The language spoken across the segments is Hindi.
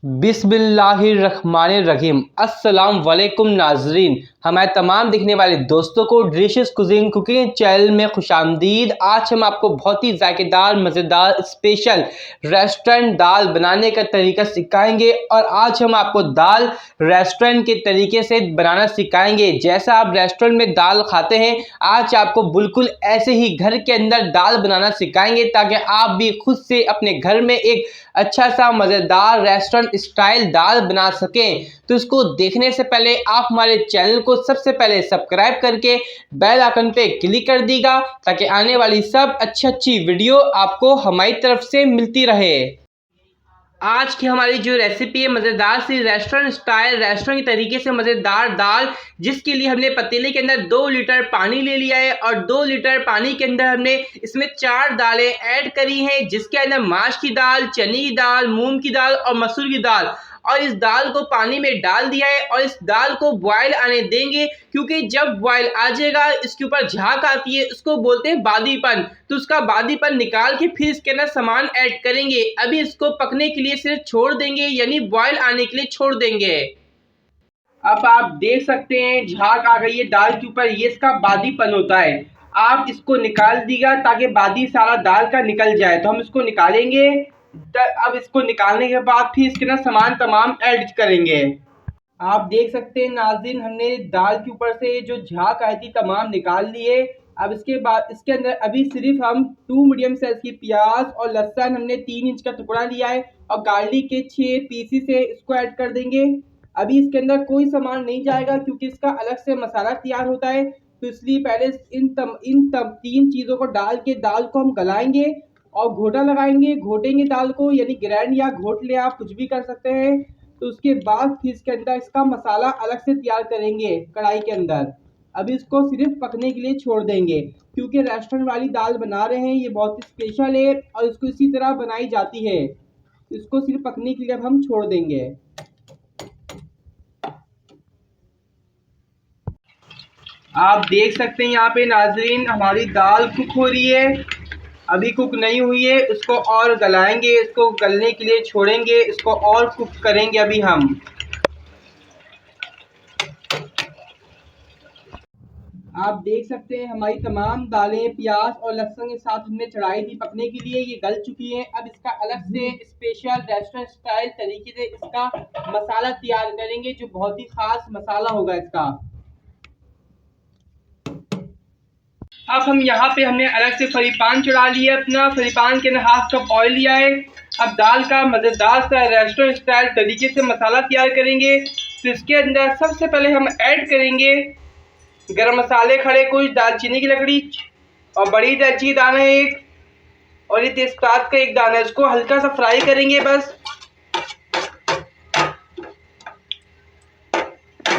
बिस्मिल्लाहिर्रहमानिर्रहीम। अस्सलाम वालेकुम नाजरीन, हमारे तमाम दिखने वाले दोस्तों को डिलीशियस कुकिंग चैनल में खुशामदीद। आज हम आपको बहुत ही जायकेदार मज़ेदार स्पेशल रेस्टोरेंट दाल बनाने का तरीका सिखाएंगे और आज हम आपको दाल रेस्टोरेंट के तरीके से बनाना सिखाएंगे। जैसा आप रेस्टोरेंट में दाल खाते हैं, आज आपको बिल्कुल ऐसे ही घर के अंदर दाल बनाना सिखाएंगे ताकि आप भी खुद से अपने घर में एक अच्छा सा मज़ेदार रेस्टोरेंट स्टाइल दाल बना सकें। तो इसको देखने से पहले आप हमारे चैनल को सबसे पहले सब्सक्राइब करके बेल आइकन पे क्लिक कर दीजिएगा ताकि आने वाली सब अच्छी वीडियो आपको हमारी तरफ से मिलती रहे। आज की हमारी जो रेसिपी है मज़ेदार सी रेस्टोरेंट स्टाइल रेस्टोरेंट के तरीके से मज़ेदार दाल, जिसके लिए हमने पतीले के अंदर 2 लीटर पानी ले लिया है और 2 लीटर पानी के अंदर हमने इसमें 4 दालें ऐड करी हैं, जिसके अंदर माश की दाल, चने की दाल, मूंग की दाल और मसूर की दाल। और इस दाल को पानी में डाल दिया है और इस दाल को बॉयल आने देंगे, क्योंकि जब बॉयल आ जाएगा इसके ऊपर झाग आती है, उसको बोलते हैं बादीपन। तो उसका बादीपन निकाल के फिर इसके अंदर सामान ऐड करेंगे। अभी इसको पकने के लिए सिर्फ छोड़ देंगे, यानी बॉयल आने के लिए छोड़ देंगे। अब आप देख सकते हैं झाग आ गई है दाल के ऊपर, ये इसका बादीपन होता है। आप इसको निकाल दीजिएगा ताकि बादी सारा दाल का निकल जाए। तो हम इसको निकालेंगे। अब इसको निकालने के बाद फिर इसके अंदर सामान तमाम ऐड करेंगे। आप देख सकते हैं नाज़रीन, हमने दाल के ऊपर से जो झाग आई थी तमाम निकाल लिए। अब इसके बाद इसके अंदर अभी सिर्फ हम 2 मीडियम साइज की प्याज और लहसुन हमने 3 इंच का टुकड़ा लिया है और गार्लिक के 6 पीसेस से इसको ऐड कर देंगे। अभी इसके अंदर कोई सामान नहीं जाएगा क्योंकि इसका अलग से मसाला तैयार होता है। तो इसलिए पहले इन 3 चीज़ों को डाल के दाल को हम गलाएंगे और घोटा लगाएंगे, घोटेंगे दाल को, यानी ग्राइंड या घोट ले, आप कुछ भी कर सकते हैं। तो उसके बाद फिर इसके अंदर इसका मसाला अलग से तैयार करेंगे कढ़ाई के अंदर। अभी इसको सिर्फ पकने के लिए छोड़ देंगे क्योंकि रेस्टोरेंट वाली दाल बना रहे हैं, ये बहुत ही स्पेशल है और इसको इसी तरह बनाई जाती है। इसको सिर्फ पकने के लिए अब हम छोड़ देंगे। आप देख सकते हैं यहाँ पे नाजरीन, हमारी दाल कुक हो रही है। अभी कुक नहीं हुई है, इसको और गलाएंगे, इसको गलने के लिए छोड़ेंगे, इसको और कुक करेंगे अभी हम। आप देख सकते हैं हमारी तमाम दालें प्याज और लहसुन के साथ हमने चढ़ाई थी पकने के लिए, ये गल चुकी हैं। अब इसका अलग से स्पेशल रेस्टोरेंट स्टाइल तरीके से इसका मसाला तैयार करेंगे, जो बहुत ही खास मसाला होगा इसका। अब हम यहाँ पे हमने अलग से फ्राई पैन चढ़ा लिया अपना, फ्राई पैन के अंदर 1/2 कप ऑयल लिया है। अब दाल का मज़ेदार सा रेस्टोरेंट स्टाइल तरीके से मसाला तैयार करेंगे। तो इसके अंदर सबसे पहले हम ऐड करेंगे गरम मसाले खड़े कुछ, दालचीनी की लकड़ी और बड़ी इलायची की दाना 1 और ये तेजपात का 1 दाना। इसको हल्का सा फ्राई करेंगे बस।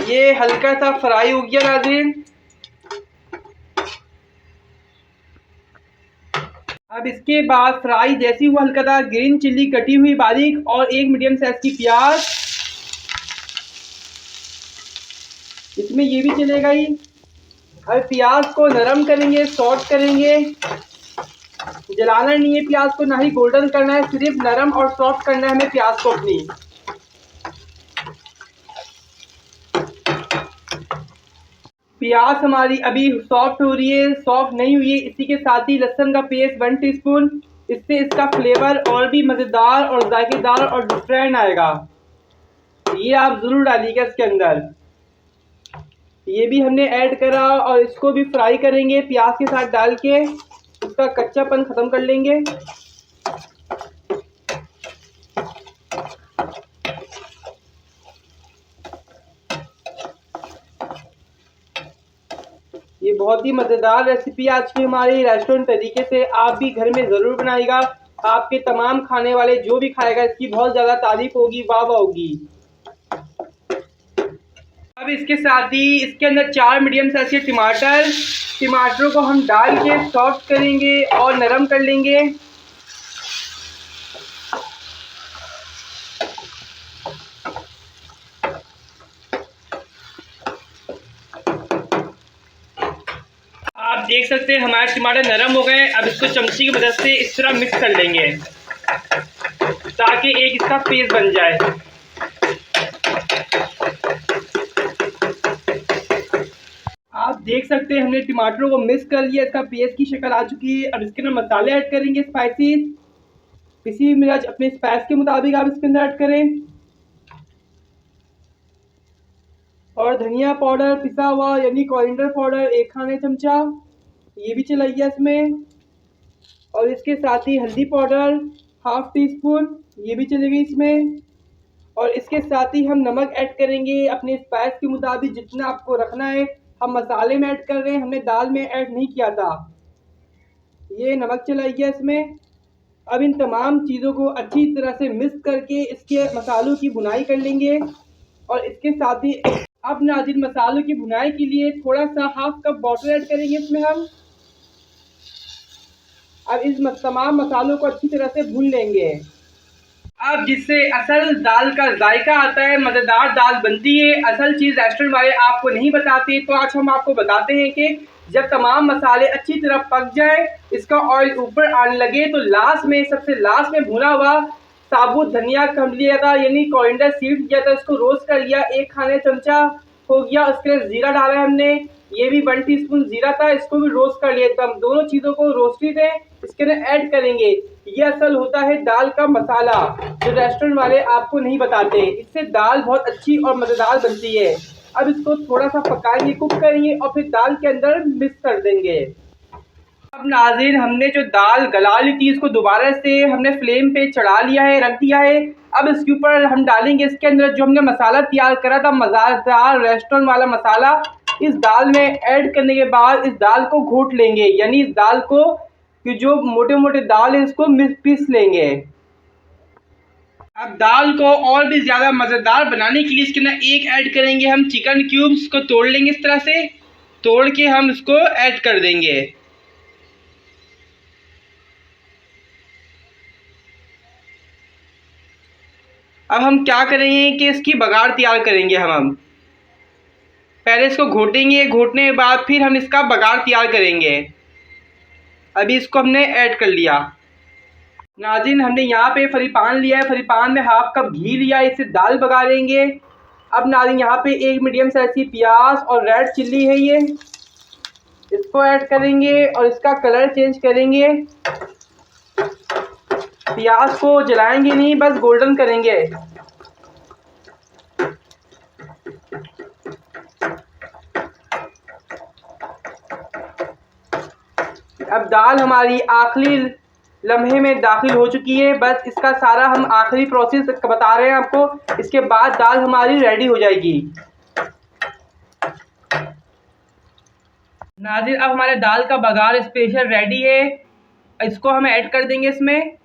ये हल्का सा फ्राई हो गया नाज़रीन। अब इसके बाद फ्राई जैसी हुआ हल्का सा, ग्रीन चिल्ली कटी हुई बारीक और 1 मीडियम साइज की प्याज, इसमें ये भी चलेगा ही। अब प्याज को नरम करेंगे, सॉफ्ट करेंगे, जलाना नहीं है प्याज को, ना ही गोल्डन करना है, सिर्फ नरम और सॉफ्ट करना है हमें प्याज को अपनी। प्याज हमारी अभी सॉफ्ट हो रही है, सॉफ्ट नहीं हुई है। इसी के साथ ही लहसुन का पेस्ट 1 टीस्पून, इससे इसका फ्लेवर और भी मज़ेदार और जायकेदार और डिफरेंट आएगा। ये आप ज़रूर डालिएगा इसके अंदर। ये भी हमने ऐड करा और इसको भी फ्राई करेंगे प्याज के साथ डाल के, उसका कच्चापन ख़त्म कर लेंगे। ये बहुत ही मज़ेदार रेसिपी आज की हमारी रेस्टोरेंट तरीके से, आप भी घर में ज़रूर बनाइएगा। आपके तमाम खाने वाले जो भी खाएगा इसकी बहुत ज़्यादा तारीफ होगी, वाह वाह होगी। अब इसके साथ ही इसके अंदर 4 मीडियम साइज के टमाटरों को हम डाल के सॉफ्ट करेंगे और नरम कर लेंगे। आप देख सकते हैं हमारे टमाटर नरम हो गए। अब इसको चमची की मदद से इस तरह मिक्स कर लेंगे ताकि एक इसका पेस्ट बन जाए। आप देख सकते हैं हमने टमाटरों को मिक्स कर लिया, इसका पेस्ट की शक्ल आ चुकी है। अब इसके अंदर मसाले ऐड करेंगे, स्पाइसेस, पिसी मिर्च अपने स्पाइस के मुताबिक आप इसके अंदर ऐड करें, और धनिया पाउडर पिसा हुआ यानी कोरिएंडर पाउडर 1 खाने चमचा, ये भी चलाइए इसमें। और इसके साथ ही हल्दी पाउडर हाफ टी स्पून, ये भी चलेगी इसमें। और इसके साथ ही हम नमक ऐड करेंगे अपने स्पाइस के मुताबिक, जितना आपको रखना है। हम मसाले में ऐड कर रहे हैं, हमने दाल में ऐड नहीं किया था। ये नमक चलाइए इसमें। अब इन तमाम चीज़ों को अच्छी तरह से मिक्स करके इसके मसालों की भुनाई कर लेंगे। और इसके साथ ही अब नाज़रीन मसालों की भुनाई के लिए थोड़ा सा हाफ कप वाटर ऐड करेंगे इसमें हम। अब इस तमाम मसालों को अच्छी तरह से भून लेंगे। अब जिससे असल दाल का जायका आता है, मज़ेदार दाल बनती है। असल चीज़ रेस्टोरेंट वाले आपको नहीं बताते, तो आज हम आपको बताते हैं कि जब तमाम मसाले अच्छी तरह पक जाए, इसका ऑयल ऊपर आने लगे, तो लास्ट में सबसे लास्ट में भुना हुआ साबुत धनिया कम लिया था, यानी कोरिएंडर सीड्स किया था, इसको रोस्ट कर लिया, 1 खाने चमचा हो गया। उसके लिए ज़ीरा डाला है हमने, ये भी 1 टीस्पून ज़ीरा था, इसको भी रोस्ट कर लिया था। हम दोनों चीज़ों को रोस्टेड है इसके अंदर ऐड करेंगे। ये असल होता है दाल का मसाला, जो रेस्टोरेंट वाले आपको नहीं बताते। इससे दाल बहुत अच्छी और मज़ेदार बनती है। अब इसको थोड़ा सा पकाएंगे, कुक करेंगे, और फिर दाल के अंदर मिक्स कर देंगे। अब नाज़रीन हमने जो दाल गला ली थी, इसको दोबारा से हमने फ्लेम पे चढ़ा लिया है, रख दिया है। अब इसके ऊपर हम डालेंगे इसके अंदर जो हमने मसाला तैयार करा था, मज़ेदार रेस्टोरेंट वाला मसाला। इस दाल में ऐड करने के बाद इस दाल को घोट लेंगे, यानी इस दाल को कि जो मोटे मोटे दाल है इसको पीस लेंगे। अब दाल को और भी ज़्यादा मज़ेदार बनाने के लिए इसके अंदर एक ऐड करेंगे हम चिकन क्यूब्स को तोड़ लेंगे, इस तरह से तोड़ के हम इसको ऐड कर देंगे। अब हम क्या करेंगे कि इसकी बघार तैयार करेंगे। हम पहले इसको घोटेंगे, घोटने के बाद फिर हम इसका बघार तैयार करेंगे। अभी इसको हमने ऐड कर लिया। नाज़रीन हमने यहाँ पे फ्री पान लिया है, फ्री पान में हाफ कप घी लिया, इससे दाल बघारेंगे। अब नाज़रीन यहाँ पे 1 मीडियम साइज की प्याज और रेड चिल्ली है, ये इसको ऐड करेंगे और इसका कलर चेंज करेंगे। प्याज को जलाएंगे नहीं, बस गोल्डन करेंगे। अब दाल हमारी आखिरी लम्हे में दाखिल हो चुकी है। बस इसका सारा हम आखिरी प्रोसेस बता रहे हैं आपको, इसके बाद दाल हमारी रेडी हो जाएगी। नाज़रीन अब हमारे दाल का बघार स्पेशल रेडी है, इसको हम ऐड कर देंगे इसमें।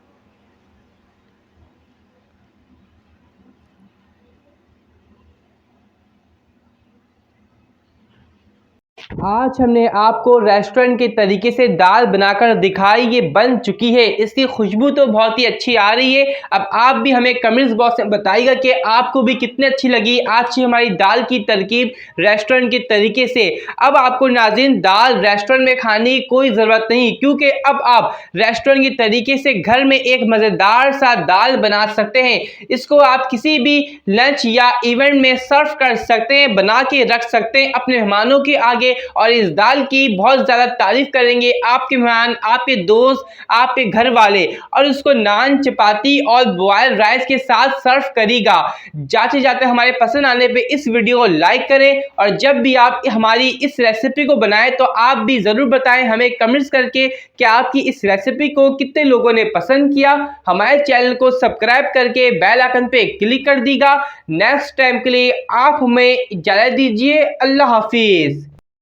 आज हमने आपको रेस्टोरेंट के तरीके से दाल बनाकर दिखाई, ये बन चुकी है। इसकी खुशबू तो बहुत ही अच्छी आ रही है। अब आप भी हमें कमेंट्स बॉक्स में बताइएगा कि आपको भी कितनी अच्छी लगी आज की हमारी दाल की तरकीब रेस्टोरेंट के तरीके से। अब आपको नाज़रीन दाल रेस्टोरेंट में खाने की कोई ज़रूरत नहीं, क्योंकि अब आप रेस्टोरेंट के तरीके से घर में एक मज़ेदार सा दाल बना सकते हैं। इसको आप किसी भी लंच या इवेंट में सर्व कर सकते हैं, बना के रख सकते हैं अपने मेहमानों के आगे, और इस दाल की बहुत ज़्यादा तारीफ करेंगे आपके मेहमान, आपके दोस्त, आपके घर वाले, और उसको नान, चपाती और बॉयल राइस के साथ सर्व करेगा। जाते जाते हमारे पसंद आने पे इस वीडियो को लाइक करें, और जब भी आप हमारी इस रेसिपी को बनाएं तो आप भी ज़रूर बताएं हमें कमेंट्स करके कि आपकी इस रेसिपी को कितने लोगों ने पसंद किया। हमारे चैनल को सब्सक्राइब करके बेल आइकन पे क्लिक कर दीजिएगा। नेक्स्ट टाइम के लिए आप हमें इजाज़त दीजिए। अल्लाह हाफिज़।